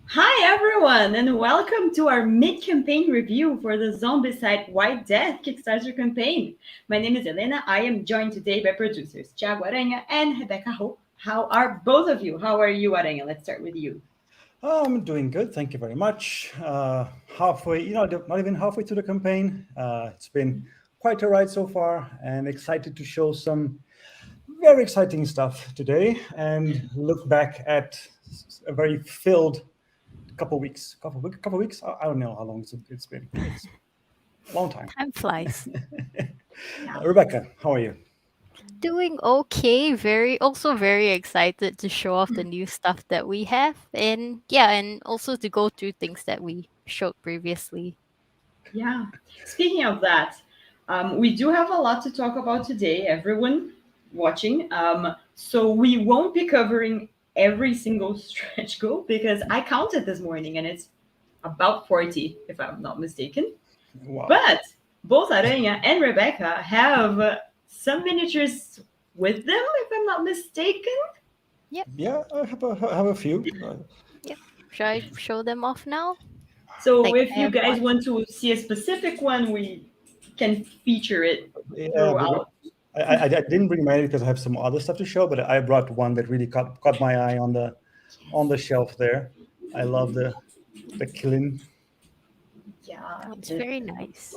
Hi everyone, and welcome to our mid-campaign review for the Zombicide White Death Kickstarter campaign. My name is Elena. I am joined today by producers Thiago Aranha and Rebecca Ho. How are both of you? How are you, Aranha? Let's start with you. I'm doing good, thank you very much. Halfway, not even halfway to the campaign. It's been quite a ride so far, and excited to show some very exciting stuff today and look back at a very filled couple weeks. Couple weeks. I don't know how long it's been. It's a long time. Time flies. Yeah. Rebecca, how are you? Doing okay. Very excited to show off the new stuff that we have. And yeah, and also to go through things that we showed previously. Yeah. Speaking of that, we do have a lot to talk about today, everyone watching. So we won't be covering every single stretch goal because I counted this morning and it's about 40, if I'm not mistaken. Wow. But both Aranha and Rebecca have some miniatures with them, if I'm not mistaken. Yep, Yeah, I have a few. yep. Should I show them off now? So Like if I you have guys one. want to see a specific one, we can feature it Yeah, throughout. I didn't bring mine because I have some other stuff to show, but I brought one that really caught my eye on the shelf there. I love the killing. Yeah, Oh, it's it, very nice.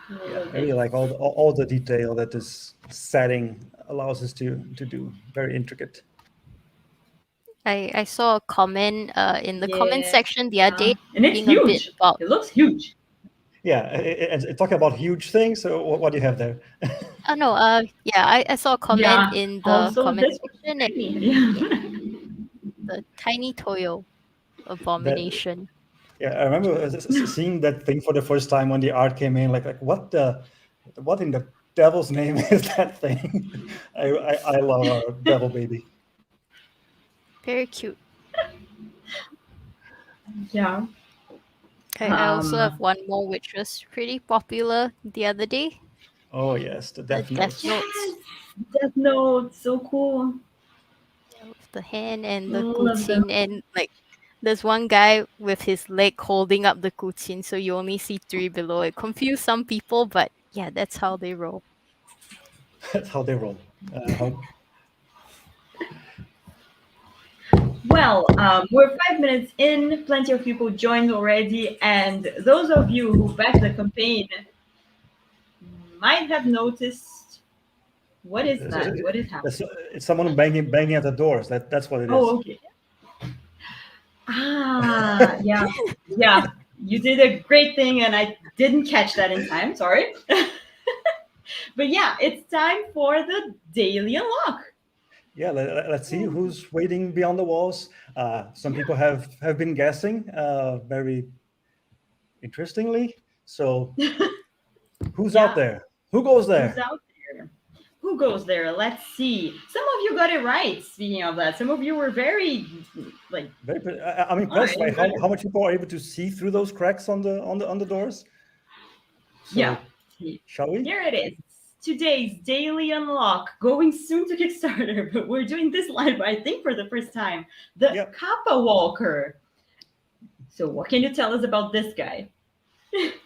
I Yeah, love I really it. like all the detail that this setting allows us to do. Very intricate. I saw a comment in the comment Yeah, section the other day and it's being a bit huge. about It looks huge. Yeah, talking about huge things. So what do you have there? oh no, yeah, I saw a comment Yeah. in the Also, comment this section and tiny. yeah, Yeah. the tiny Toyo That abomination. Yeah, I remember seeing that thing for the first time when the art came in. Like what in the devil's name is that thing? I love our devil baby. Very cute. Yeah. Okay, I also have Um. one more which was pretty popular the other day. Oh yes, the The Death Death Notes. Yes. Notes. Death Note. So cool. Yeah, with the hand and the Love them. kuchin and like there's one guy with his leg holding up the kuchin so you only see three below. It confused some people, but yeah, that's how they roll. That's how they roll. How, Well, we're 5 minutes in. Plenty of people joined already, and those of you who backed the campaign might have noticed. What is it's, that? What is it's, happening? it's someone banging at the doors. That's what it is. Oh, okay. Yeah, yeah. You did a great thing, and I didn't catch that in time. Sorry. But yeah, it's time for the daily unlock. Yeah, let's see who's waiting beyond the walls. Some people have been guessing very interestingly. So who's out Yeah, there? Who goes who's there? out there? Who goes there? Let's see. Some of you got it right. Speaking of that, some of you were very like, I'm oh, impressed by you got how it. much people are able to see through those cracks on the doors. Yeah. So shall we? Here it is. Today's daily unlock, going soon to Kickstarter, but we're doing this live, I think, for the first time. The Yep. Kappa Walker. So, what can you tell us about this guy?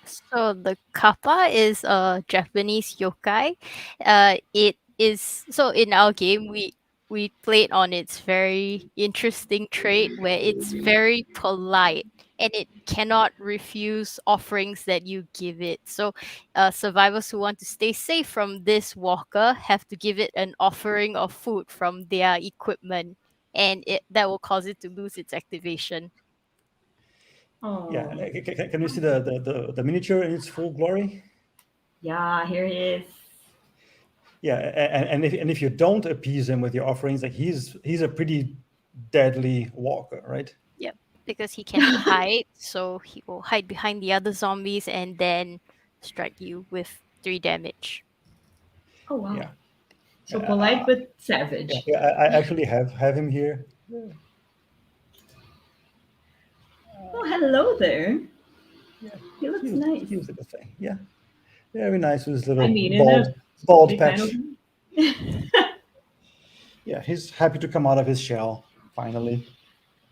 So the kappa is a Japanese yokai. It is so in our game we played on its very interesting trait where it's very polite and it cannot refuse offerings that you give it. So survivors who want to stay safe from this walker have to give it an offering of food from their equipment, and that will cause it to lose its activation. Yeah. Oh, Can you see the miniature in its full glory? yeah, here he is. Yeah. And if you don't appease him with your offerings, like he's a pretty deadly walker, right? Yep, because he can hide, so he will hide behind the other zombies and then strike you with 3 damage. Oh, wow. Yeah. So polite Uh, but yeah. savage. Yeah. I actually have him here. Oh, hello there. Yeah. He looks nice. He was a good thing. Yeah. Very nice with his I little mean, in a bald zombie kind of. patch. Yeah, he's happy to come out of his shell finally.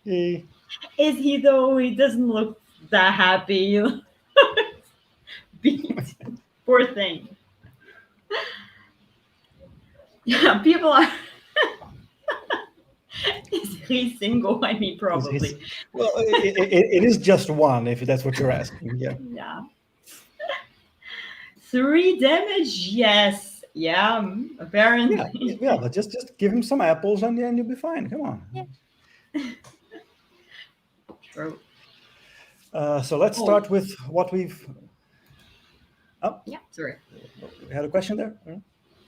Eh, Is he though? He doesn't look that happy. Beat. Poor thing. Yeah, people are. Is he single? I mean, He's, probably. well, it is just one, if that's what you're asking. Yeah. Yeah. 3 damage? Yes. Yeah, Yeah, apparently. yeah. But just give him some apples and you'll be fine. Come on. Yeah. True. So let's Oh, start with what we've. Oh, yeah, sorry. we had a question there. Oh,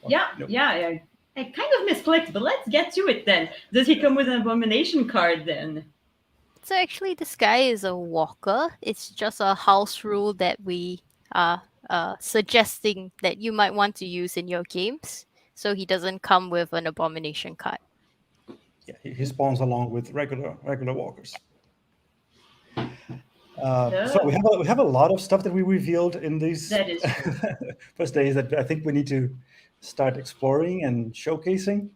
Yeah, no. yeah, I kind of misclicked, but let's get to it then. Does he come with an abomination card then? So actually, this guy is a walker. It's just a house rule that we are suggesting that you might want to use in your games. So he doesn't come with an abomination card. Yeah, he spawns along with regular walkers. So Oh, we have a lot of stuff that we revealed in these that is true. first days that I think we need to start exploring and showcasing.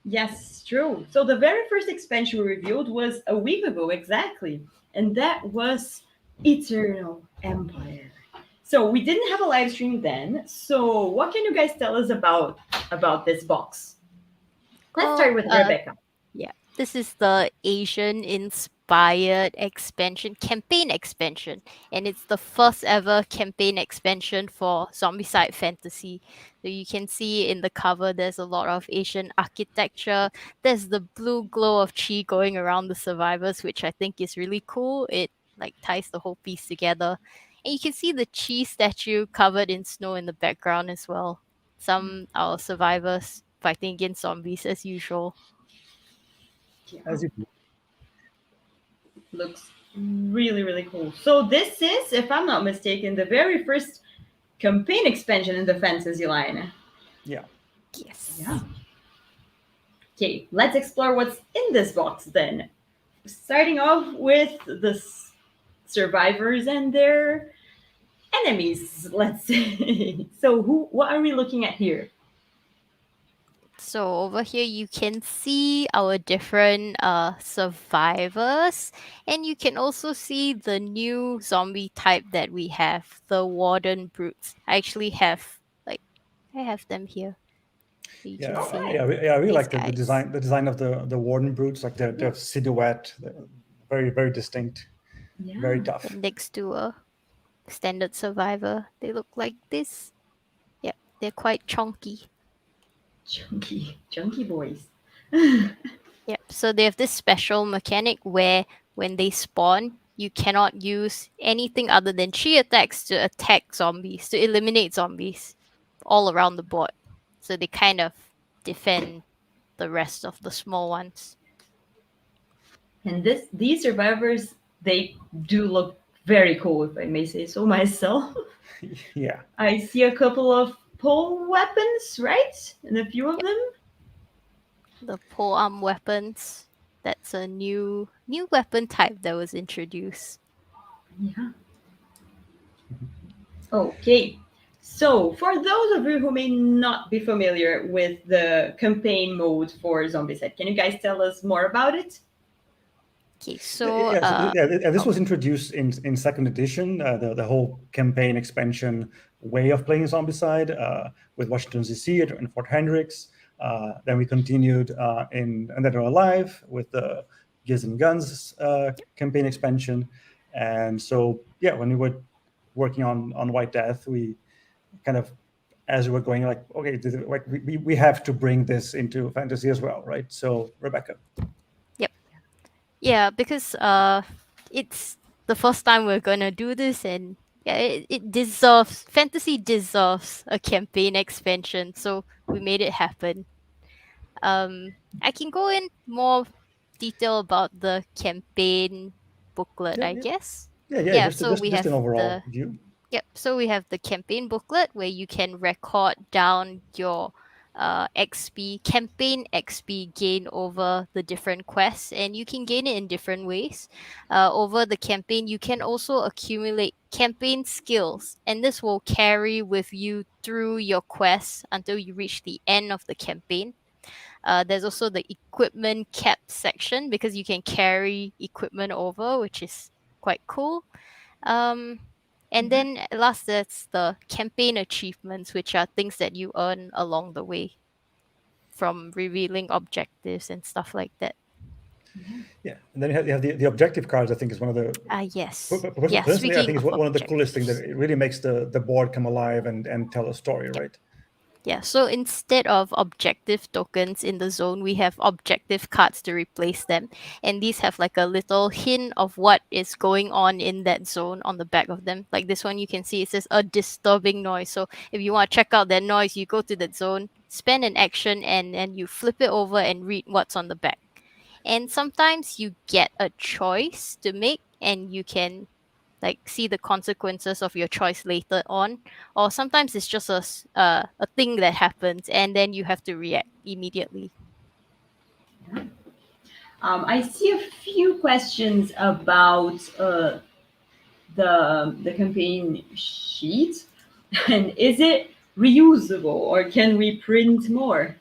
Yes, true. So the very first expansion we revealed was a week ago exactly, and that was Eternal Empire. So we didn't have a live stream then. So what can you guys tell us about this box? Let's Well, start with Rebecca. yeah, this is the Asian inspired campaign expansion, and it's the first ever campaign expansion for Zombicide Fantasy. So you can see in the cover there's a lot of Asian architecture. There's the blue glow of chi going around the survivors, which I think is really cool. It like ties the whole piece together. And you can see the chi statue covered in snow in the background as well. Some are survivors fighting against zombies as usual. Yeah, As you looks really, really cool. So this is, if I'm not mistaken, the very first campaign expansion in the fantasy line. yeah. Yes. Yeah. Okay, let's explore what's in this box then. Starting off with the survivors and their enemies, let's say. So what are we looking at here? So over here you can see our different survivors, and you can also see the new zombie type that we have, the warden brutes. I have them here. So you can Yeah, All see right. I really these like guys. the design of the warden brutes, like their silhouette, very distinct, very Yeah. The tough. next to a standard survivor. They look like this. Yep, they're quite chunky. Chunky boys. Yep. So they have this special mechanic where when they spawn, you cannot use anything other than chi attacks to attack zombies, to eliminate zombies all around the board. So they kind of defend the rest of the small ones. And these survivors, they do look very cool, if I may say so myself. Yeah, I see a couple of pole weapons, right? And a few of Yep. them. The polearm weapons. That's a new weapon type that was introduced. Yeah. Okay. So, for those of you who may not be familiar with the campaign mode for Zombicide, can you guys tell us more about it? Okay, so yes, yeah. This oh, was introduced in second edition. The whole campaign expansion way of playing Zombicide with Washington D.C. and Fort Hendricks. Then we continued in Undead or Alive with the Gears and Guns campaign expansion. And so, yeah, when we were working on White Death, we kind of, as we were going, like, okay, like we have to bring this into fantasy as well, right? So, Rebecca. yep. Yeah, because it's the first time we're gonna do this, and yeah, it deserves fantasy deserves a campaign expansion, so we made it happen. I can go in more detail about the campaign booklet, Yeah, I yeah, guess. yeah. Yeah, so we Just have an overall the view. Yep. So we have the campaign booklet where you can record down your XP, campaign XP gain over the different quests, and you can gain it in different ways. Over the campaign, you can also accumulate campaign skills, and this will carry with you through your quests until you reach the end of the campaign. There's also the equipment kept section because you can carry equipment over, which is quite cool. Um, and then last, that's the campaign achievements, which are things that you earn along the way from revealing objectives and stuff like that. Yeah, and then you have the objective cards. I think is one of the Yes. Yeah, personally, I speaking think is of one of the coolest things. That objectives. it really makes the board come alive and tell a story, right? Yeah, so instead of objective tokens in the zone, we have objective cards to replace them. And these have like a little hint of what is going on in that zone on the back of them. Like this one, you can see it says a disturbing noise. So if you want to check out that noise, you go to that zone, spend an action, and you flip it over and read what's on the back. And sometimes you get a choice to make, and you can like see the consequences of your choice later on, or sometimes it's just a thing that happens and then you have to react immediately. I see a few questions about the campaign sheet, and is it reusable or can we print more?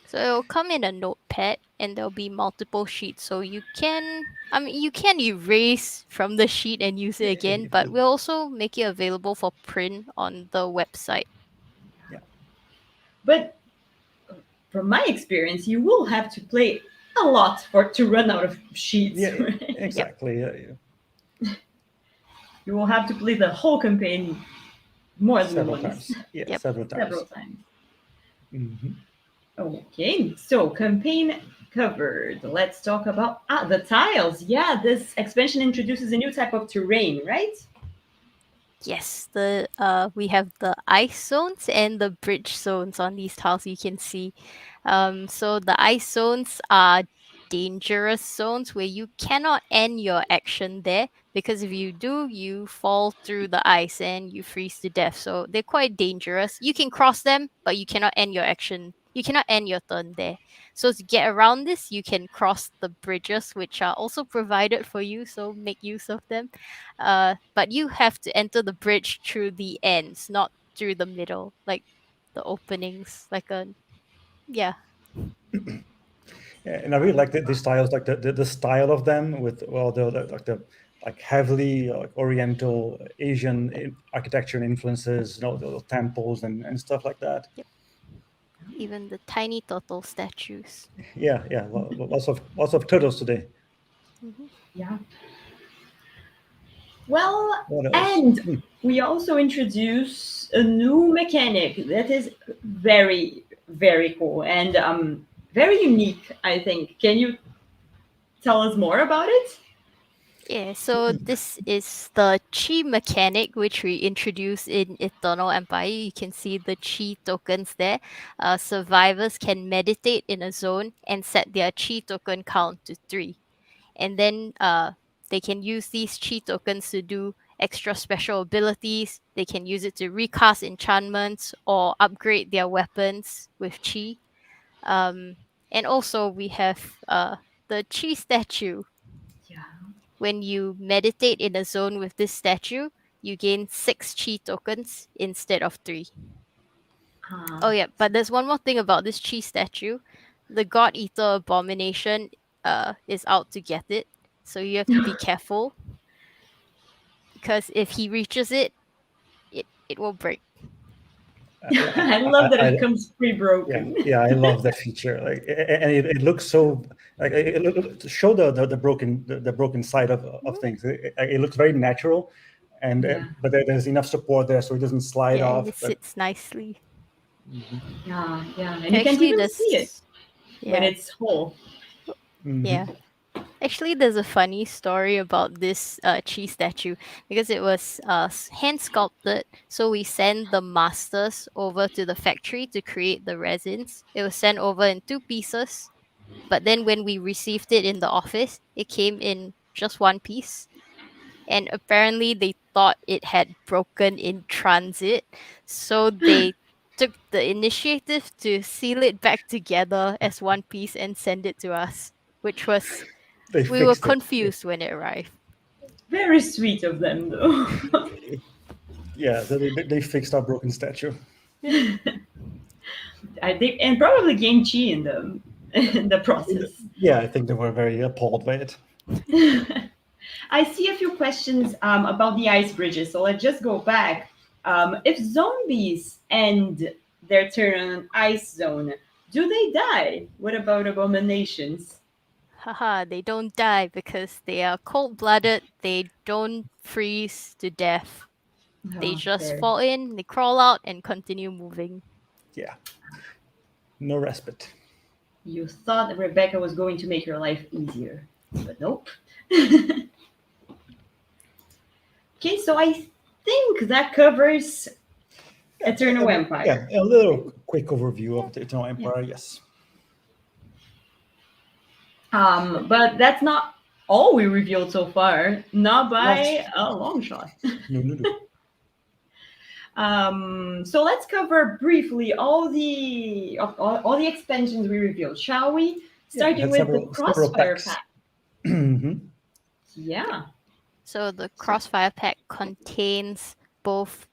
So it'll come in a notepad and there'll be multiple sheets, so you can, I mean, you can erase from the sheet and use it again, but we'll also make it available for print on the website. Yeah, But from my experience, you will have to play a lot for to run out of sheets. yeah, Right? exactly. You will have to play the whole campaign more than Several once. times. Yeah, Yep. several times. Several times. Hmm. Okay, so campaign covered. Let's talk about the tiles. Yeah, this expansion introduces a new type of terrain, right? Yes, the we have the ice zones and the bridge zones on these tiles you can see. So the ice zones are dangerous zones where you cannot end your action there, because if you do, you fall through the ice and you freeze to death. So they're quite dangerous. You can cross them, but you cannot end your action. You cannot end your turn there. So to get around this, you can cross the bridges, which are also provided for you. So make use of them. But you have to enter the bridge through the ends, not through the middle, like the openings, like a yeah. Yeah, and I really like the styles, like the style of them with well the like heavily like Oriental Asian architecture and influences, the temples and stuff like that. Yep. Even the tiny turtle statues. Yeah, yeah, lots of turtles today. Hmm. Yeah. Well, What else? and we also introduce a new mechanic that is very, very cool and very unique, I think. Can you tell us more about it? Yeah, so this is the chi mechanic which we introduced in Eternal Empire. You can see the chi tokens there. Survivors can meditate in a zone and set their chi token count to 3. And then they can use these chi tokens to do extra special abilities. They can use it to recast enchantments or upgrade their weapons with chi. And also we have the chi statue. Yeah. When you meditate in a zone with this statue, you gain 6 chi tokens instead of 3. Oh yeah, but there's one more thing about this chi statue. The God Eater abomination is out to get it. So you have to be careful, because if he reaches it, it will break. I love that it comes Yeah, pre-broken. yeah, I love that feature. Like, and it looks so like to show the broken the broken side of things. It looks very natural, and Yeah. but there's enough support there so it doesn't slide Yeah, and off. it But sits nicely. mhm, Yeah, yeah. And you can't Actually, even see it there's when yeah, it's whole. yeah. mhm. Actually, there's a funny story about this chi statue, because it was hand sculpted. So we sent the masters over to the factory to create the resins. It was sent over in 2 pieces, but then when we received it in the office, it came in just 1 piece. And apparently, they thought it had broken in transit. So they took the initiative to seal it back together as 1 piece and send it to us, which was, They we were fixed it. confused when it arrived. Very sweet of them, though. Yeah, they fixed our broken statue. Yeah. I think, and probably gain chi in the in the process. Yeah, I think they were very appalled by it. I see a few questions about the ice bridges, so let's just go back. If zombies end their turn on an ice zone, do they die? What about abominations? Haha, they don't die because they are cold blooded. They don't freeze to death. They Oh, just fair. fall in, they crawl out, and continue moving. Yeah, no respite. You thought that Rebecca was going to make your life easier, but nope. Okay, so I think that covers Eternal Empire. Yeah, a little quick overview of the Eternal Empire. Yes. But that's not all we revealed so far, not by a long shot. No. So let's cover briefly all the expansions we revealed, shall we? Starting with the Crossfire packs. pack. Mhm. Yeah. So the Crossfire pack contains both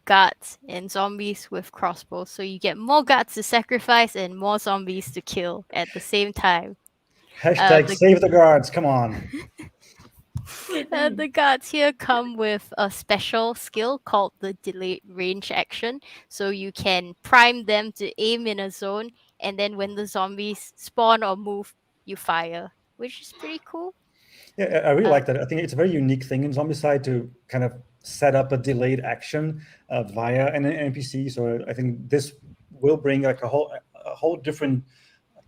guards and zombies with crossbows. So you get more guards to sacrifice and more zombies to kill at the same time. Hashtag save the guards. Come on. The guards here come with a special skill called the delayed range action. So you can prime them to aim in a zone, and then when the zombies spawn or move, you fire, which is pretty cool. Yeah, I really like that. I think it's a very unique thing in Zombicide to kind of set up a delayed action via an NPC. So I think this will bring like a whole different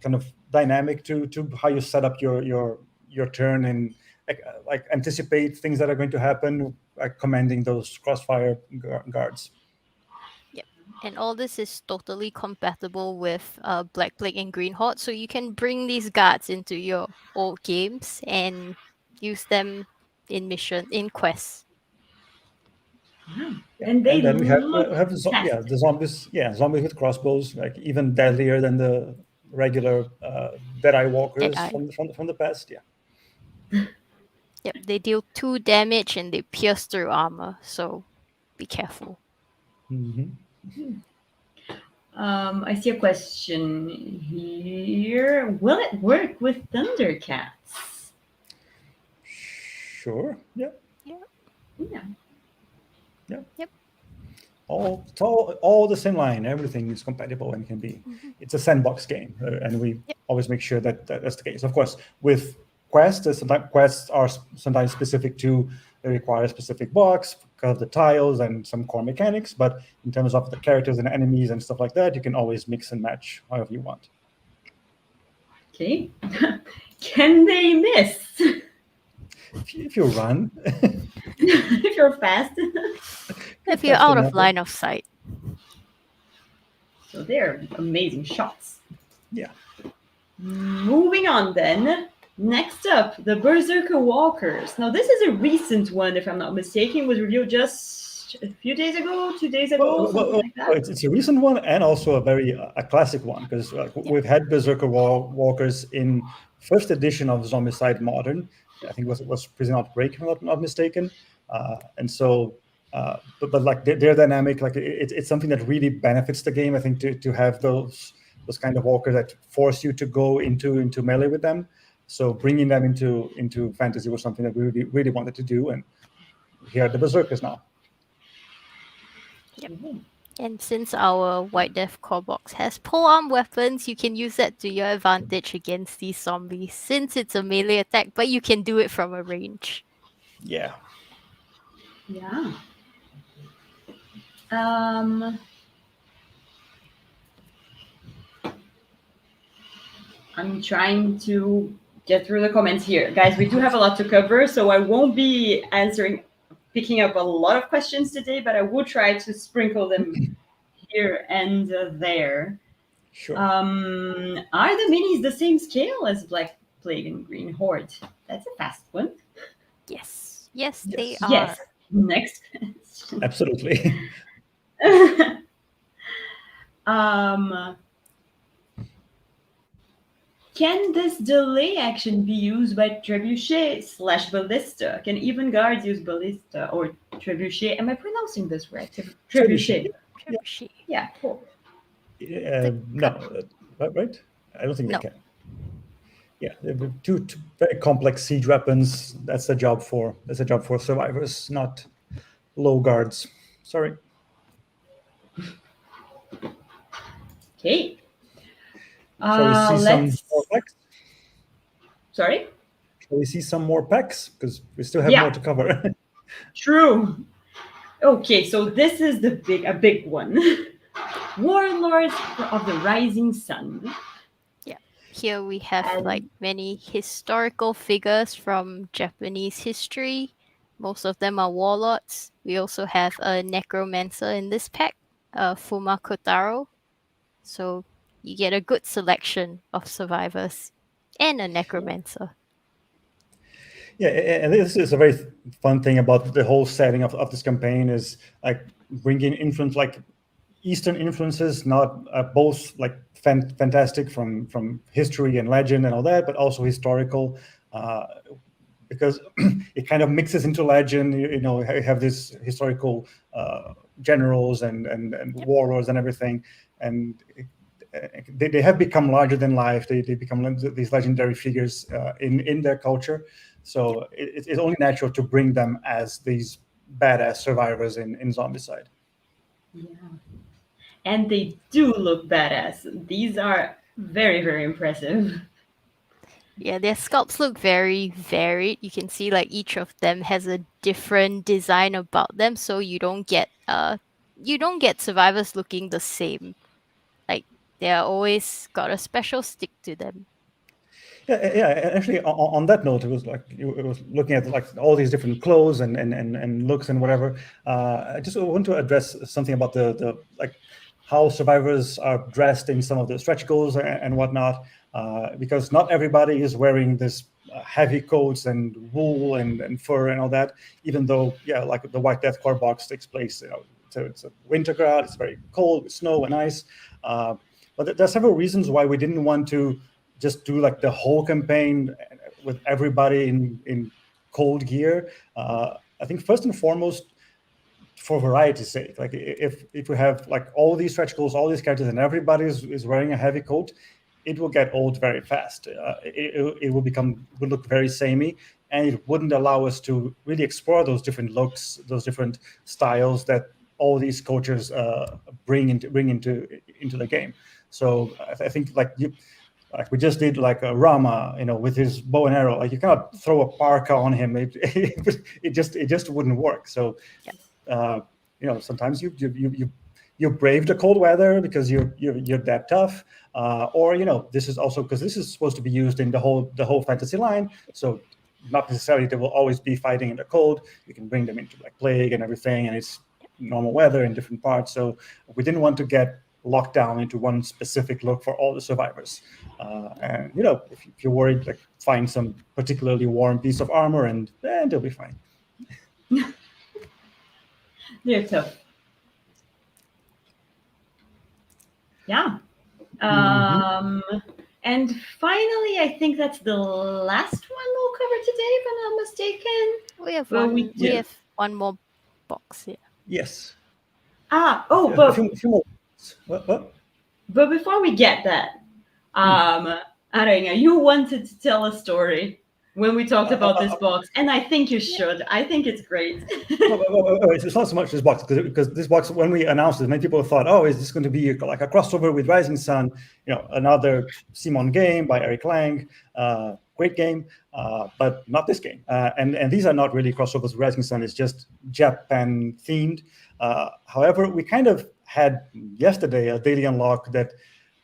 kind of dynamic to how you set up your turn and like anticipate things that are going to happen, like commanding those crossfire guards. Yep. And all this is totally compatible with Black Plague and Green Horde, so you can bring these guards into your old games and use them in quests. Yeah. And they then we have fantastic. the zombies with crossbows, like even deadlier than the regular Deadeye walkers Deadeye. from the past. Yeah. Yep, they deal 2 damage and they pierce through armor, so be careful. Mm-hmm. I see a question here. Will it work with Thundercats? Sure. Yeah. Yeah. Yep. All the same line. Everything is compatible and can be. It's a sandbox game, and we always make sure that that's the case. Of course, with quests, sometimes quests are sometimes specific to they require a specific box because of the tiles and some core mechanics. But in terms of the characters and enemies and stuff like that, you can always mix and match however you want. Okay. Can they miss? If you run, If you're fast. If you're out of line of sight. So they're amazing shots. Yeah. Moving on then. Next up, the Berserker Walkers. Now this is a recent one, if I'm not mistaken. It was revealed just a few days ago, 2 days ago, something like that. It's a recent one and also a classic one because we've had Berserker Walkers in first edition of Zombicide Modern. I think it was Prison Outbreak, if I'm not mistaken. And so, but like they're dynamic. Like it's something that really benefits the game. I think to have those kind of walkers that force you to go into melee with them. So bringing them into fantasy was something that we really wanted to do, and here are the Berserkers now. Yep. And since our White Death core box has polearm weapons, you can use that to your advantage against these zombies, since it's a melee attack, but you can do it from a range. Yeah. Yeah. I'm trying to get through the comments here. Guys, we do have a lot to cover, so I won't be picking up a lot of questions today, but I will try to sprinkle them here and there. Sure. Are the minis the same scale as Black Plague and Green Horde? That's a fast one. Yes, they are. Yes. Next. Absolutely. Can this delay action be used by Trebuchet/Ballista? Can even guards use Ballista or Trebuchet? Am I pronouncing this right? Trebuchet. Trebuchet. Yeah, cool. No, right? I don't think No. they can. Yeah, two very complex siege weapons. That's a job for survivors, not low guards. Sorry. Okay. Shall we see some more Let's. packs? Sorry. Shall we see some more packs? Because we still have more Yeah. to cover. True. Okay, so this is a big one. Warlords of the Rising Sun. Yeah. Here we have like And many historical figures from Japanese history. Most of them are warlords. We also have a necromancer in this pack, Fuma Kotaro. So you get a good selection of survivors and a necromancer. Yeah, and this is a very fun thing about the whole setting of this campaign is like bringing influence, like Eastern influences, not both like fantastic from history and legend and all that, but also historical, because it kind of mixes into legend. You know, you have this historical generals and Yep. warlords and everything, and they have become larger than life. They become these legendary figures in their culture. So it's only natural to bring them as these badass survivors in Zombicide. yeah. And they do look badass. These are very, very impressive. Yeah, their sculpts look very varied. You can see like each of them has a different design about them, so you don't get survivors looking the same. Like they're always got a special stick to them. Yeah. Actually, on that note, it was like it was looking at like all these different clothes and looks and whatever. I just want to address something about the like how survivors are dressed in some of the stretch goals and whatnot, because not everybody is wearing this heavy coats and wool and fur and all that. Even though, yeah, like the White Death core box takes place, you know, it's a winter crowd, it's very cold with snow and ice. But there are several reasons why we didn't want to just do like the whole campaign with everybody in cold gear. I think first and foremost, for variety's sake, like if we have like all these stretch goals, all these characters, and everybody is wearing a heavy coat, it will get old very fast. It will look very samey, and it wouldn't allow us to really explore those different looks, those different styles that all these cultures bring into the game. So I think like we just did like a Rama, you know, with his bow and arrow. Like you cannot throw a parka on him; it just wouldn't work. So, you know, sometimes you brave the cold weather because you're that tough, or you know, this is also because this is supposed to be used in the whole fantasy line. So not necessarily they will always be fighting in the cold. You can bring them into like plague and everything, and it's normal weather in different parts. So we didn't want to get locked down into one specific look for all the survivors. And you know, if you're worried, like find some particularly warm piece of armor, and they'll be fine. They're tough. Yeah. Mhm. And finally, I think that's the last one we'll cover today, if I'm not mistaken. We have Well, we one. We do. have one more box here. Yes. Oh, A few more. What? but before we get that, Aranha, you wanted to tell a story when we talked about this box, and I think you should. I think it's great. It's not so much this box because this box, when we announced it, many people thought, "Oh, is this going to be like a crossover with Rising Sun?" You know, another Simon game by Eric Lang, great game, but not this game. And these are not really crossovers with Rising Sun. It's just Japan themed. However, we kind of had yesterday a daily unlock that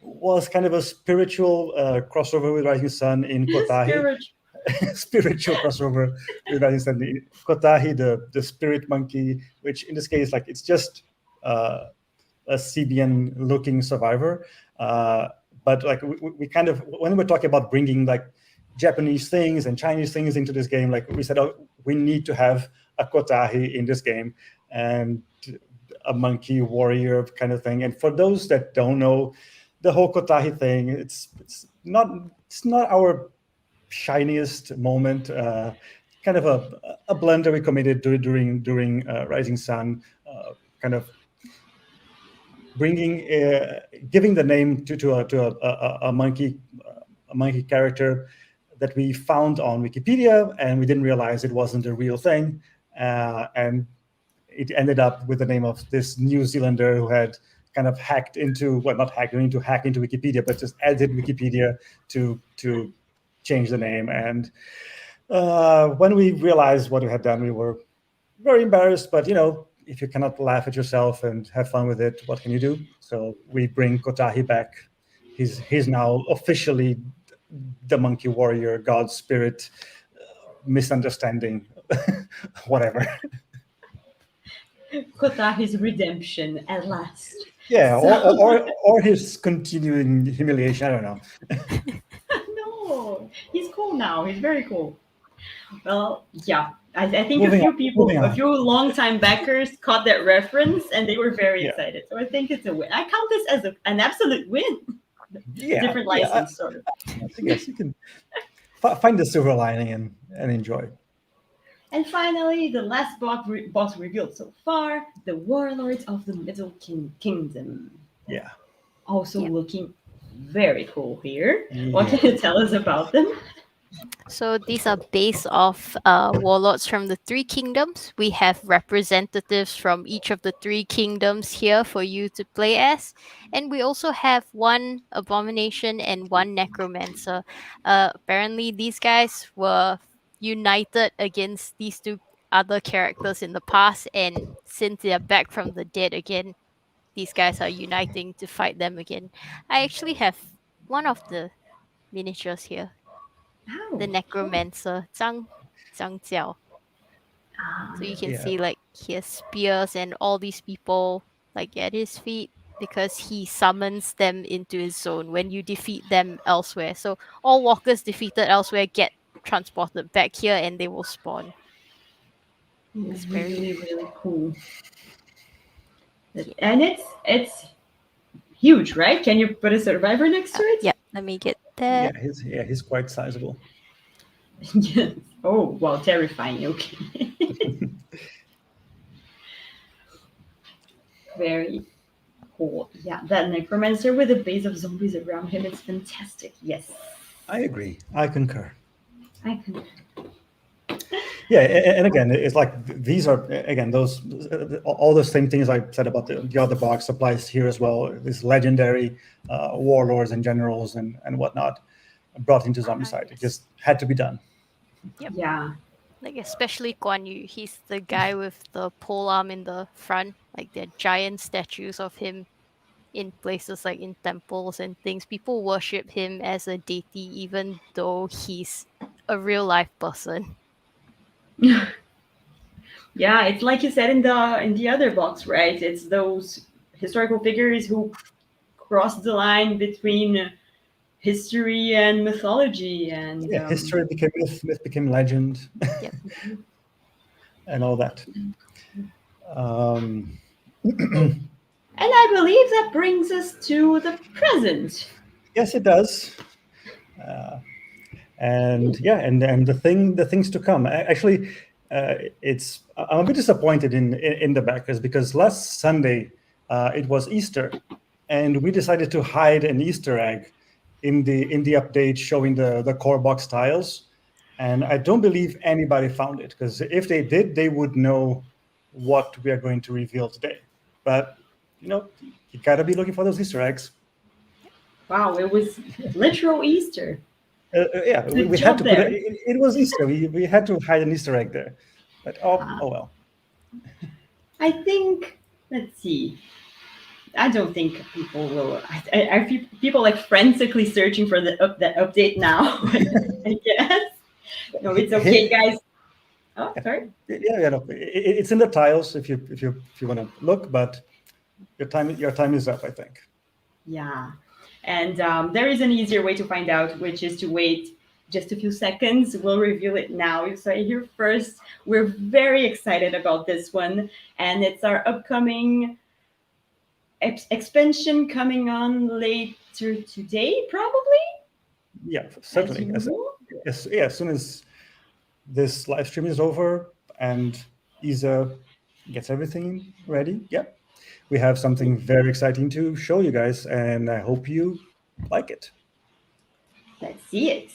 was kind of a spiritual crossover with Rising Sun in Kotahi. Spiritual. Spiritual crossover with Rising Sun. Kotahi, the spirit monkey, which in this case, like it's just a Sibian looking survivor. But like we kind of, when we're talking about bringing like Japanese things and Chinese things into this game, like we said, oh, we need to have a Kotahi in this game and a monkey warrior kind of thing. And for those that don't know, the whole Kotahi thing, it's not our shiniest moment. Kind of a blunder we committed during Rising Sun. Kind of giving the name to a monkey character that we found on Wikipedia, and we didn't realize it wasn't a real thing, and it ended up with the name of this New Zealander who had kind of hacked into, well, not hacked into Wikipedia, but just added Wikipedia to change the name. And when we realized what we had done, we were very embarrassed, but if you cannot laugh at yourself and have fun with it, what can you do? So we bring Kotahi back. He's now officially the monkey warrior, god spirit, misunderstanding, whatever. Kotahi's redemption at last. Yeah, So- or his continuing humiliation. I don't know. No, he's cool now. He's very cool. Well, yeah. I think Moving a few on, people, moving a on. few longtime backers caught that reference and they were very Yeah. excited. So I think it's a win. I count this as an absolute win. Yeah, Different license, sort of. Yes, you can find the silver lining and enjoy. And finally, the last boss revealed so far, the Warlords of the Middle Kingdom. Yeah. Also Yep. looking very cool here. What can you tell us about them? So these are based off warlords from the three kingdoms. We have representatives from each of the three kingdoms here for you to play as. And we also have one abomination and one necromancer. Apparently, these guys were united against these two other characters in the past. And since they are back from the dead again, these guys are uniting to fight them again. I actually have one of the miniatures here, Oh, the necromancer, Zhang Jiao. So you can see like he has spears and all these people like at his feet because he summons them into his zone when you defeat them elsewhere. So all walkers defeated elsewhere get transported back here and they will spawn. it's very- really, really cool. Yeah. And it's huge, right? Can you put a survivor next to it? Yeah, let me get Yeah, that. he's quite sizable. Yes. Oh, wow, terrifying. Okay. Very cool. Yeah, that necromancer with a base of zombies around him, it's fantastic. Yes. I agree. I concur. I can. Yeah, and again, it's like these are again those all the same things I said about the other box applies here as well. These legendary warlords and generals and whatnot brought into Zombicide. It just had to be done. Yep. Yeah. Like especially Guan Yu, he's the guy with the pole arm in the front. Like they're giant statues of him in places like in temples and things. People worship him as a deity, even though he's a real life person. Yeah, it's like you said in the other box, right? It's those historical figures who cross the line between history and mythology and Yeah, history became myth became legend, Yep. and all that. And I believe that brings us to the present. Yes, it does. And yeah, and the things to come. Actually, I'm a bit disappointed in the backers because last Sunday it was Easter, and we decided to hide an Easter egg in the update showing the core box tiles, and I don't believe anybody found it because if they did, they would know what we are going to reveal today. But you gotta be looking for those Easter eggs. Wow, it was literal Easter. Yeah, we Good had to job put there. it was Easter. We had to hide an Easter egg there, but oh well. I think, let's see. I don't think people will. I feel people like frantically searching for the update now. I guess. No, it's okay, guys. Oh, sorry. Yeah, no, it's in the tiles if you want to look, but your time is up, I think. Yeah, and there is an easier way to find out, which is to wait just a few seconds. We'll reveal it now. So here first, we're very excited about this one, and it's our upcoming expansion coming on later today, probably. Yeah, certainly. As soon as this live stream is over and Isa gets everything ready, yeah, we have something very exciting to show you guys, and I hope you like it. Let's see it.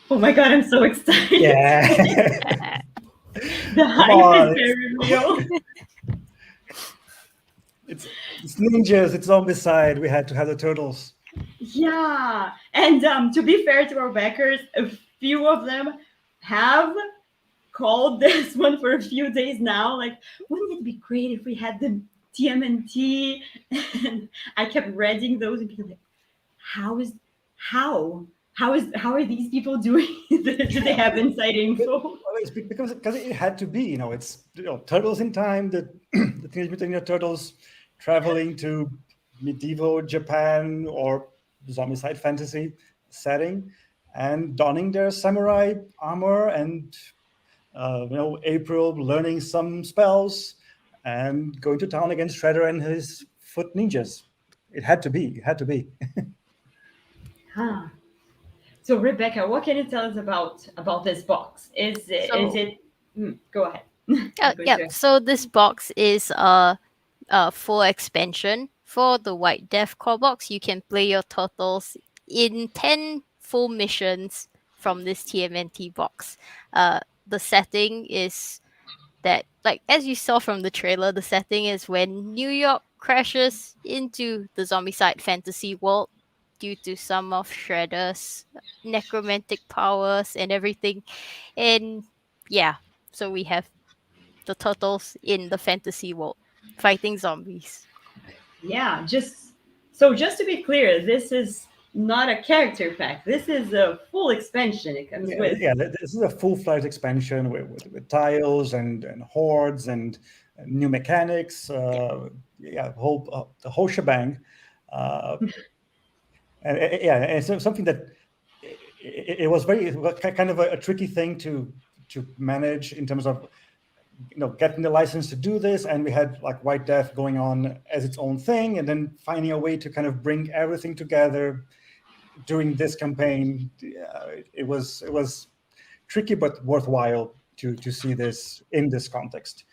Oh my god, I'm so excited. Yeah. The hype is very real. It's ninjas, it's Zombicide. We had to have the turtles. Yeah, and to be fair to our backers, a few of them have called this one for a few days now. Like, wouldn't it be great if we had the TMNT? And I kept reading those and being like, how are these people doing? Do they have inside info? It's because it had to be. It's Turtles in Time. The Teenage Mutant Ninja Turtles traveling to medieval Japan or Zombicide fantasy setting, and donning their samurai armor, and April learning some spells and going to town against Shredder and his foot ninjas. It had to be. Huh. So Rebecca, what can you tell us about this box? Is it? Go ahead. Yeah. So this box is a full expansion for the White Death core box. You can play your turtles in 10 full missions from this TMNT box. The setting is that, like, as you saw from the trailer, the setting is when New York crashes into the Zombicide fantasy world due to some of Shredder's necromantic powers and everything. And yeah, so we have the turtles in the fantasy world fighting zombies. Yeah, just to be clear, this is not a character pack. This is a full expansion. It comes with. Yeah, this is a full-fledged expansion with tiles and hordes and new mechanics. The whole shebang. And it's something that it was kind of a tricky thing to manage in terms of getting the license to do this, and we had like White Death going on as its own thing, and then finding a way to kind of bring everything together during this campaign. It was tricky but worthwhile to see this in this context.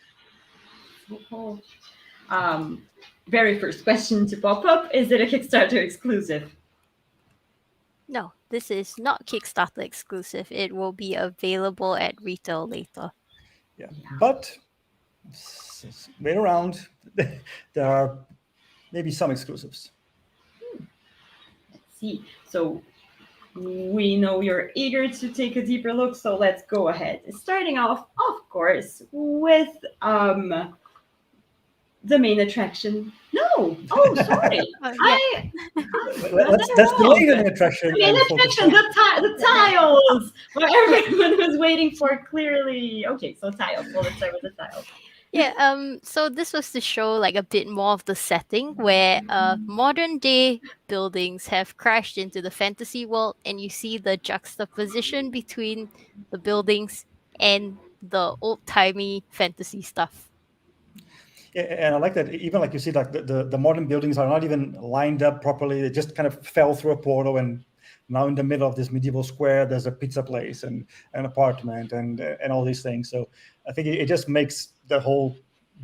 Very first question to pop up: is it a Kickstarter exclusive? No, this is not Kickstarter exclusive. It will be available at retail later. Yeah. But wait around. There are maybe some exclusives. Let's see. So we know you're eager to take a deeper look, so let's go ahead. Starting off, of course, with the main attraction. No, sorry. That's the main attraction. The main attraction, the tiles, where everyone was waiting for. Clearly, okay. So tiles. Well, let's start with the tiles. Yeah. So this was to show like a bit more of the setting where modern day buildings have crashed into the fantasy world, and you see the juxtaposition between the buildings and the old timey fantasy stuff. Yeah, and I like that. Even like you see, like the modern buildings are not even lined up properly. They just kind of fell through a portal, and now in the middle of this medieval square, there's a pizza place and an apartment and all these things. So I think it just makes the whole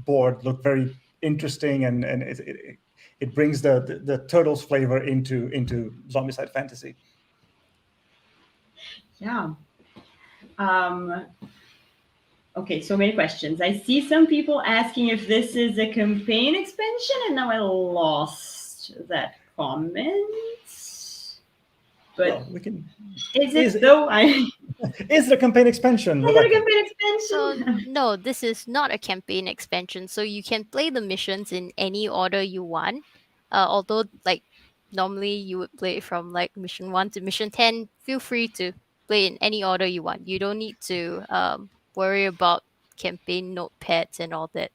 board look very interesting, and it brings the turtles flavor into Zombicide fantasy. Yeah. Um, okay, so many questions. I see some people asking if this is a campaign expansion, and now I lost that comment. But Well, we can. is Is it though? is it a campaign expansion, Is it a Rebecca? campaign So expansion? no, this is not a campaign expansion. So you can play the missions in any order you want. Although like normally you would play it from like mission 1 to mission 10, feel free to play in any order you want. You don't need to worry about campaign notepads and all that.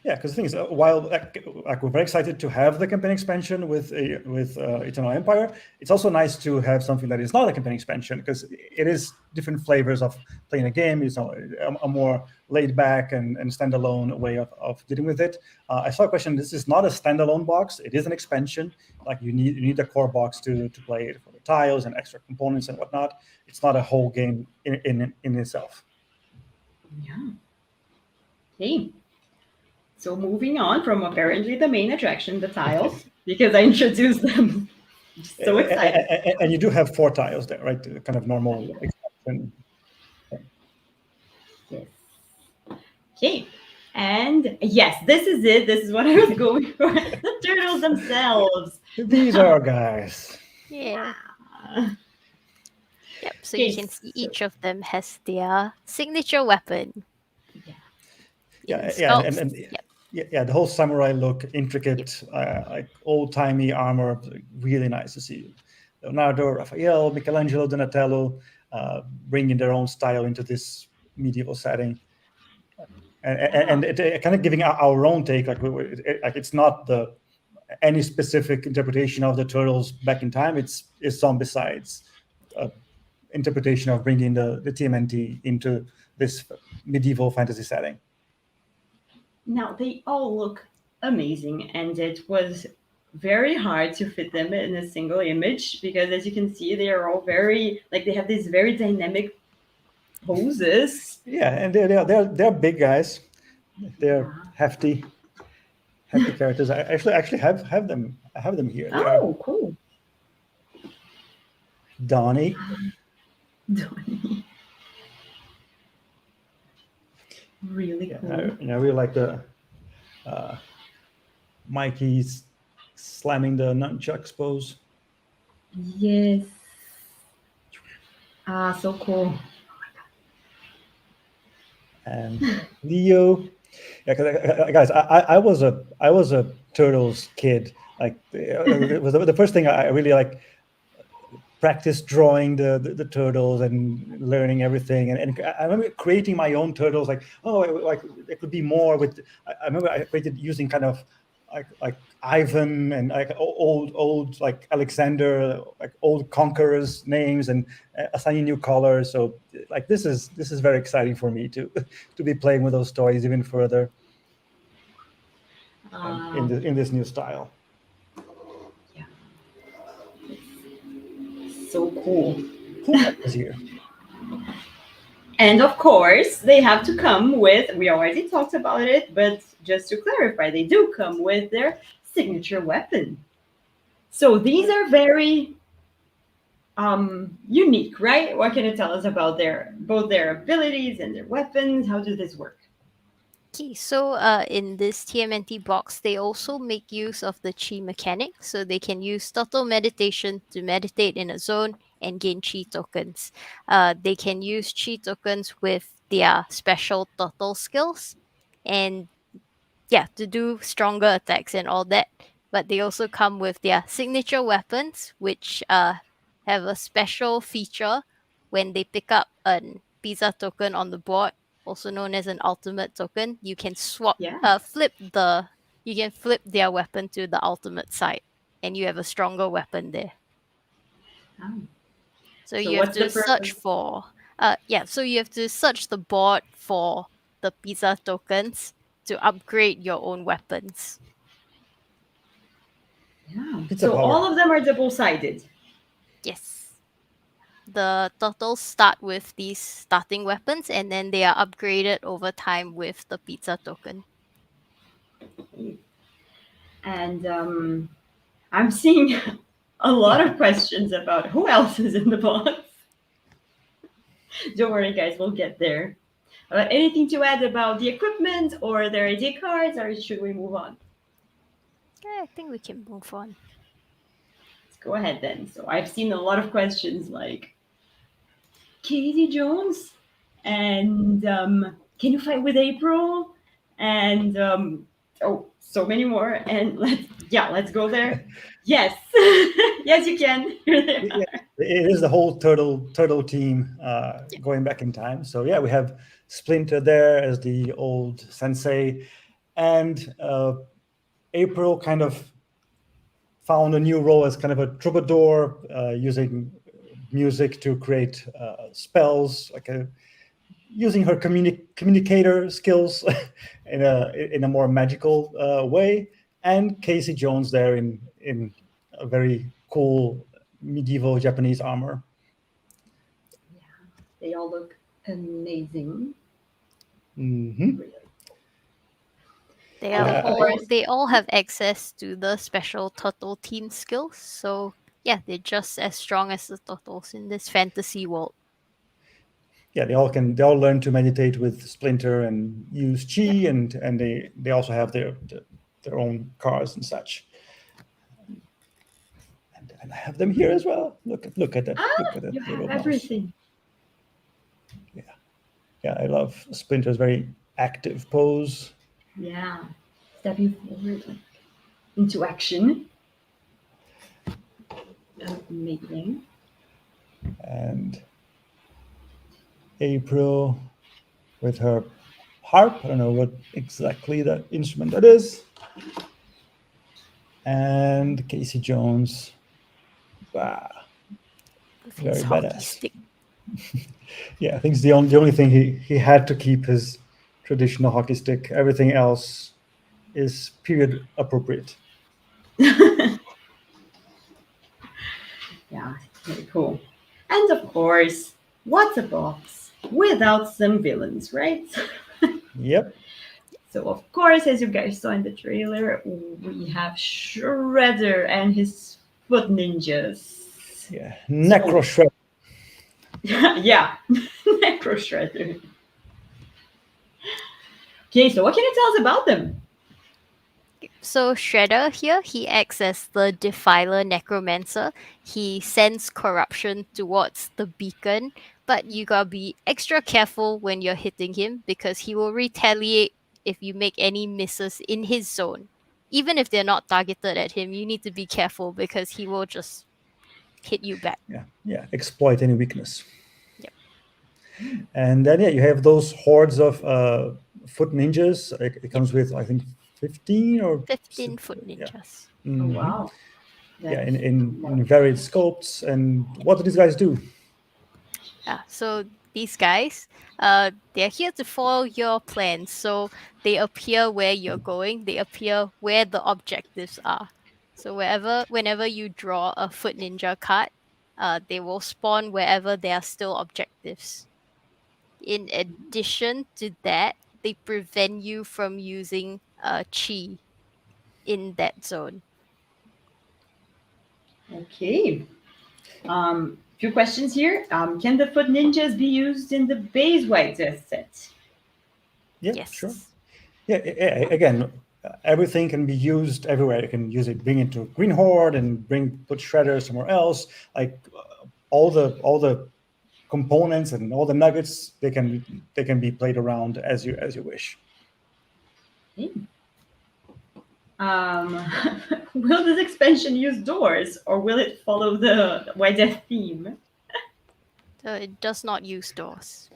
Yeah, because the thing is, while like we're very excited to have the campaign expansion with Eternal Empire, it's also nice to have something that is not a campaign expansion, because it is different flavors of playing a game. It's a more laid back and standalone way of dealing with it. I saw a question. This is not a standalone box. It is an expansion. Like you need a core box to play it for the tiles and extra components and whatnot. It's not a whole game in itself. Yeah. Okay. So moving on from apparently the main attraction, the tiles, because I introduced them. Just so excited. And you do have 4 tiles there, right? The kind of normal expansion. Yes. Okay. And yes, this is it. This is what I was going for. The turtles themselves. These are our guys. Yeah. Yeah. Yep. So you Okay. can see each of them has their signature weapon. Yeah, In yeah, sculpts. and Yep. yeah, the whole samurai look, Yep. intricate, like old-timey armor, really nice to see. Leonardo, Raphael, Michelangelo, Donatello, bringing their own style into this medieval setting, and kind of giving our own take. Like, like it's not any specific interpretation of the turtles back in time. It's Zombicide's interpretation of bringing the TMNT into this medieval fantasy setting. Now they all look amazing, and it was very hard to fit them in a single image because, as you can see, they are all very like they have these very dynamic poses. Yeah, and they're big guys. They're Yeah. hefty characters. I actually have them. I have them here. They are Oh, cool. Donnie, Donnie. Really yeah, cool. I really like the Mikey's slamming the nunchucks pose, Yes. Ah, so cool. and Leo. Yeah, 'cause, guys, I was a Turtles kid. Like it was the first thing I really like practice drawing the turtles and learning everything, and I remember creating my own turtles. Like, oh, like it could be more with. I remember I created using kind of like Ivan and like old like Alexander, like old conquerors names, and assigning new colors. So like this is very exciting for me to be playing with those toys even further in this new style. Yeah. So cool. Who else is here? And of course, they have to come with, we already talked about it, but just to clarify, they do come with their signature weapon. So these are very unique, right? What can you tell us about both their abilities and their weapons? How does this work? Okay, so in this TMNT box, they also make use of the chi mechanic, so they can use turtle meditation to meditate in a zone and gain chi tokens. They can use chi tokens with their special turtle skills, and yeah, to do stronger attacks and all that. But they also come with their signature weapons, which have a special feature when they pick up a pizza token on the board, also known as an ultimate token. You can Yeah. you can flip their weapon to the ultimate side, and you have a stronger weapon there. Oh. So So you have what's the to search purpose? for so you have to search the board for the pizza tokens to upgrade your own weapons. Yeah. Pizza So all power. of them are double-sided. Yes. The turtles start with these starting weapons, and then they are upgraded over time with the pizza token. And I'm seeing a lot of questions about who else is in the box. Don't worry, guys, we'll get there. Anything to add about the equipment or their ID cards, or should we move on? I think we can move on. Let's go ahead then. So I've seen a lot of questions like Katie Jones, and can you fight with April? And oh, so many more. And let's go there. Yes, yes, you can. Here they Yeah, are. it is the whole turtle team going back in time. So yeah, we have Splinter there as the old sensei, and April kind of found a new role as kind of a troubadour, using music to create spells, like using her communicator skills in a more magical way. And Casey Jones there in a very cool medieval Japanese armor. They all look amazing. Mm-hmm. Really. They are Yeah. all they all have access to the special turtle team skills. So yeah, they're just as strong as the turtles in this fantasy world. Yeah, they all learn to meditate with Splinter and use chi, and they also have their own cars and such. And I have them here as well. Look at that. Look at that You little have mouse. everything. Yeah, I love Splinter's very active pose. Yeah, stepping forward like, into action. Amazing. And April with her harp. I don't know what exactly that instrument that is. And Casey Jones. Wow. With Very his hockey badass. stick. Yeah, I think it's the only thing he had to keep his traditional hockey stick. Everything else is period appropriate. Yeah, very cool. And of course, what's a box without some villains, right? Yep. So, of course, as you guys saw in the trailer, we have Shredder and his foot ninjas. Yeah. Necro Shred. Yeah, Necro Shredder. Okay, so what can you tell us about them? So Shredder here, he acts as the Defiler Necromancer. He sends corruption towards the beacon, but you gotta be extra careful when you're hitting him because he will retaliate if you make any misses in his zone. Even if they're not targeted at him, you need to be careful because he will just hit you back. Yeah. Exploit any weakness. Yep. And then you have those hordes of foot ninjas. It comes with I think 15 or 15 foot Yeah. ninjas. Oh, Mhm. wow. Yeah, That's in varied sculpts. And what do these guys do? So these guys, they're here to follow your plans. So they appear where you're going. They appear where the objectives are. So whenever you draw a foot ninja card, they will spawn wherever there are still objectives. In addition to that, they prevent you from using chi in that zone. okay. Few questions here. Can the foot ninjas be used in the base white death set? Yeah, Yes. sure. Yeah, again, everything can be used everywhere. You can use it, bring it to Green Horde, and put Shredder somewhere else. Like all the components and all the nuggets, they can be played around as you wish. Okay. Will this expansion use doors, or will it follow the white death theme? It does not use doors.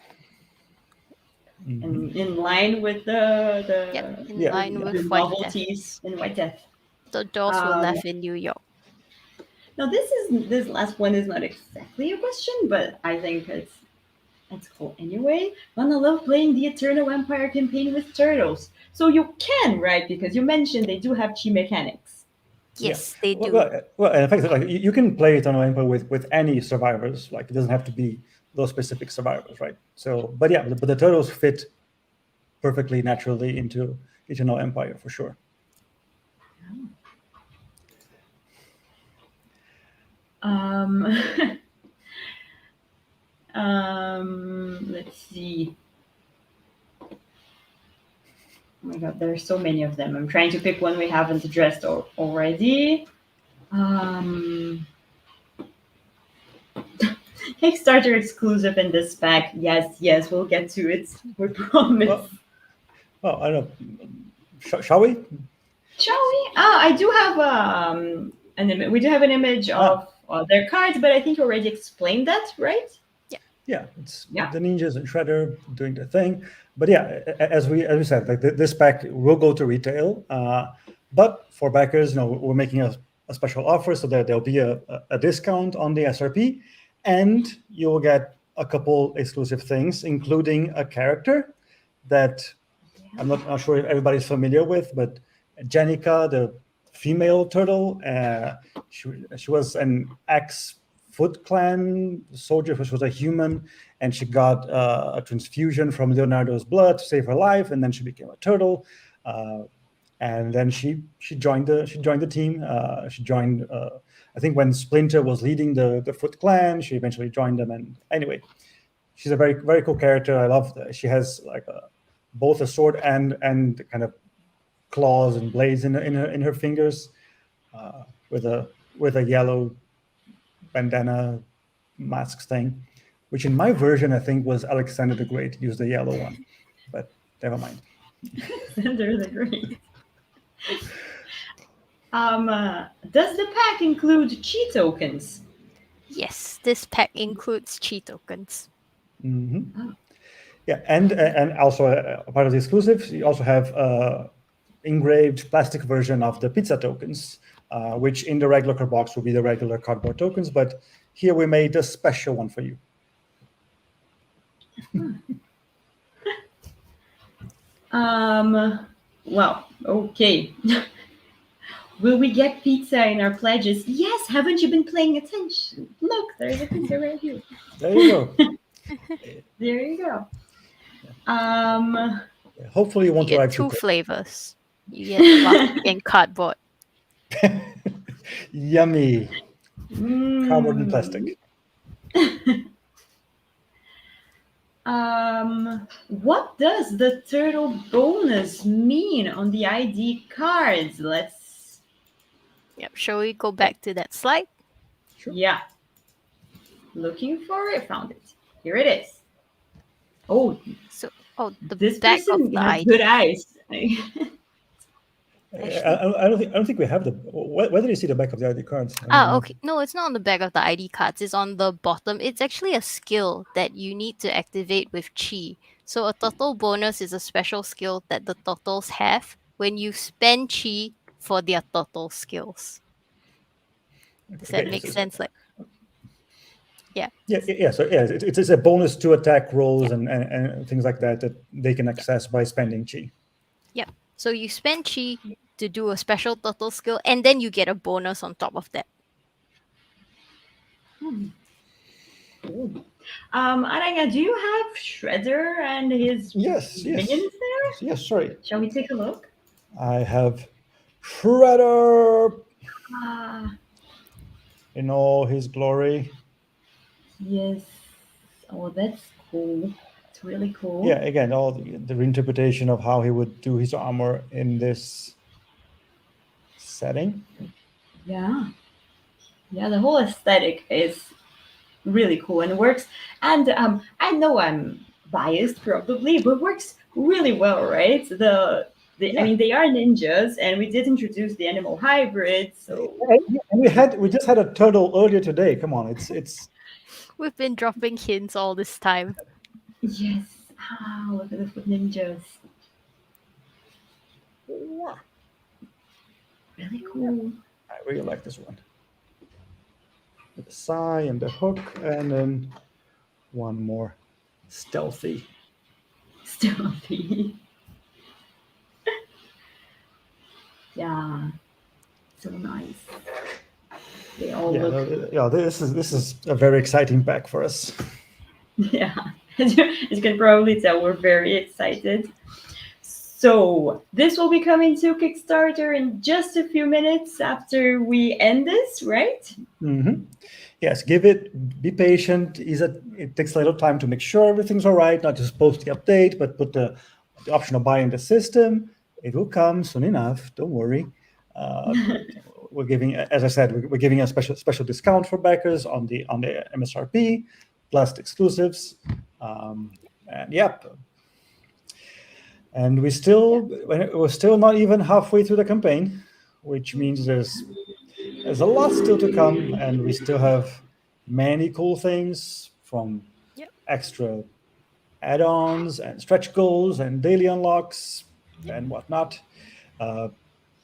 And in line with the Yep, in Yeah. line the with White Death. novelties in White Death. The doors were left in New York. Now this last one is not exactly a question, but I think it's cool anyway. Gonna love playing the Eternal Empire campaign with turtles. So you can, right? Because you mentioned they do have chi mechanics. Yes, they do. Well, in fact, like you can play Eternal Empire with any survivors. Like it doesn't have to be those specific survivors, right? So, but yeah, but the turtles fit perfectly naturally into Eternal Empire for sure. Let's see. Oh my god, there are so many of them. I'm trying to pick one we haven't addressed already. Kickstarter exclusive in this pack. Yes, we'll get to it. We promise. Well, I don't know. Shall we? Shall we? I do have an image. We do have an image of their cards, but I think you already explained that, right? Yeah, it's the ninjas and Shredder doing their thing. But yeah, as we said, like this pack will go to retail. But for backers, we're making a special offer so that there'll be a discount on the SRP, and you'll get a couple exclusive things, including a character that I'm not sure if everybody's familiar with, but Jenica, the female turtle, she was an Foot Clan soldier who was a human, and she got a transfusion from Leonardo's blood to save her life, and then she became a turtle, and then she joined the team. She joined, I think, when Splinter was leading the Foot Clan. She eventually joined them, and anyway, she's a very very cool character. I love that. She has like both a sword and kind of claws and blades in her fingers, with a yellow bandana masks thing, which in my version I think was Alexander the Great used the yellow one, but never mind. Alexander the Great. Does the pack include chi tokens? Yes, this pack includes chi tokens. Mm-hmm. Oh. Yeah, and also a part of the exclusives, you also have engraved plastic version of the pizza tokens, which in the regular card box will be the regular cardboard tokens, but here we made a special one for you. Well, okay. Will we get pizza in our pledges? Yes, haven't you been paying attention? Look, there's a pizza right here. There you go. There you go. Hopefully you won't arrive two flavors. You get plastic and cardboard. Yummy. Cardboard and plastic. What does the turtle bonus mean on the ID cards? Yep. Shall we go back to that slide? Sure. Yeah. Looking for it, found it. Here it is. Oh, so the this back person of the has ID. good eyes. I don't think we have the. Where did you see the back of the ID cards? Okay. No, it's not on the back of the ID cards. It's on the bottom. It's actually a skill that you need to activate with chi. So a turtle bonus is a special skill that the turtles have when you spend chi for their turtle skills. Does that make sense? Like, yeah. So it's a bonus to attack rolls and things like that they can access by spending chi. Yep. So you spend chi to do a special turtle skill, and then you get a bonus on top of that. Aranha, do you have Shredder and his minions there? Yes, sorry. Shall we take a look? I have Shredder in all his glory. Yes. Oh, that's cool. It's really cool. Yeah, again, all the reinterpretation of how he would do his armor in this setting. Yeah, the whole aesthetic is really cool and works. And I know I'm biased probably, but works really well, right? I mean, they are ninjas, and we did introduce the animal hybrid. So and we just had a turtle earlier today. Come on, it's. We've been dropping hints all this time. Yes. Look at the foot ninjas. Really cool. I really like this one. With the sigh and the hook, and then one more stealthy. Yeah. So nice. They all Yeah, look. yeah. This is a very exciting pack for us. Yeah, as you can probably tell, we're very excited. So this will be coming to Kickstarter in just a few minutes after we end this, right? Mm-hmm. Yes, give it. Be patient. It takes a little time to make sure everything's all right. Not just post the update, but put the option of buying the system. It will come soon enough. Don't worry. Uh, we're giving, as I said, we're giving a special discount for backers on the MSRP, plus the exclusives. And yep. And we're still not even halfway through the campaign, which means there's a lot still to come, and we still have many cool things from Yep. extra add-ons and stretch goals and daily unlocks and whatnot.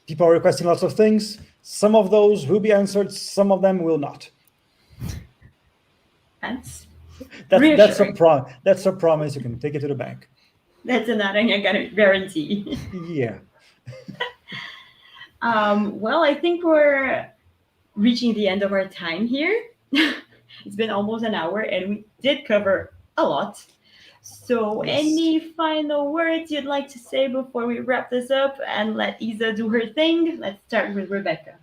People are requesting lots of things. Some of those will be answered, some of them will not. That's That's reassuring. that's a promise. You can take it to the bank. That's an Aranha guarantee. Yeah. Well, I think we're reaching the end of our time here. It's been almost an hour, and we did cover a lot. So, Yes. any final words you'd like to say before we wrap this up and let Isa do her thing? Let's start with Rebecca.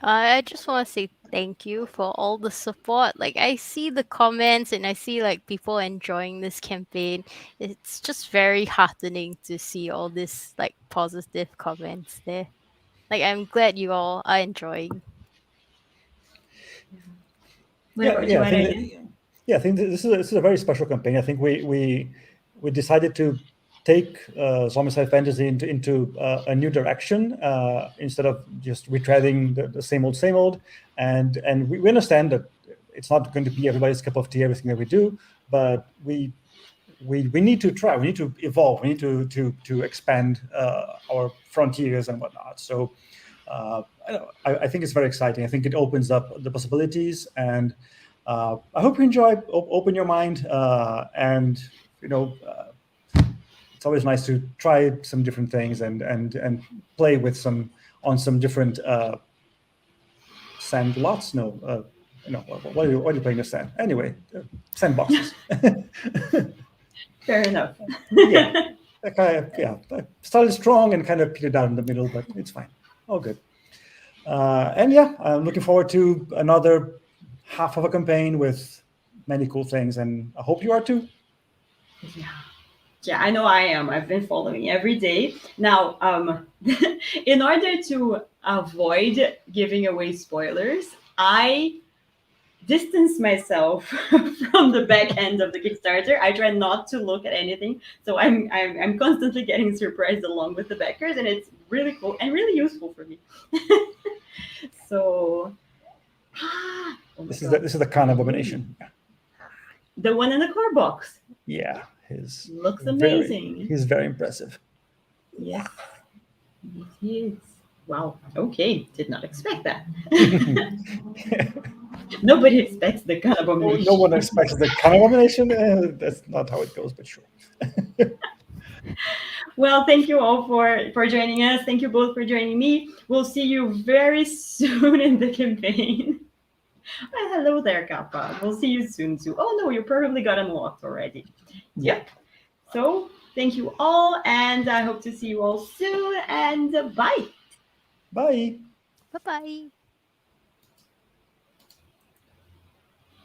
I just want to say thank you for all the support. Like, I see the comments and I see like people enjoying this campaign. It's just very heartening to see all this like positive comments there. Like, I'm glad you all are enjoying. What about you, I think Aranha? I think this is a very special campaign. I think we decided to take Zombicide Fantasy into a new direction instead of just retreading the same old, and we understand that it's not going to be everybody's cup of tea, everything that we do, but we need to try. We need to evolve. We need to expand our frontiers and whatnot. So I think it's very exciting. I think it opens up the possibilities, and I hope you enjoy. Open your mind, and you know, it's always nice to try some different things and play with some different sand lots. No, what are you playing the sand? Anyway, sandboxes. Fair enough. Yeah. I started strong and kind of petered down in the middle, but it's fine. All good. And yeah, I'm looking forward to another half of a campaign with many cool things, and I hope you are too. Yeah. Yeah, I know I am. I've been following every day. Now, in order to avoid giving away spoilers, I distance myself from the back end of the Kickstarter. I try not to look at anything, so I'm constantly getting surprised along with the backers, and it's really cool and really useful for me. So, oh my This God. is the Khan Abomination. The one in the core box Yeah, looks amazing. He's very impressive. Yes, he is. Wow. Okay, did not expect that. Nobody expects the kind of abomination. No one expects the Khan Abomination. That's not how it goes, but sure. Well, thank you all for joining us. Thank you both for joining me. We'll see you very soon in the campaign. Well, hello there, Kappa. We'll see you soon too. Oh no, you probably got unlocked already. Yep. So thank you all, and I hope to see you all soon. And bye. Bye. Bye bye.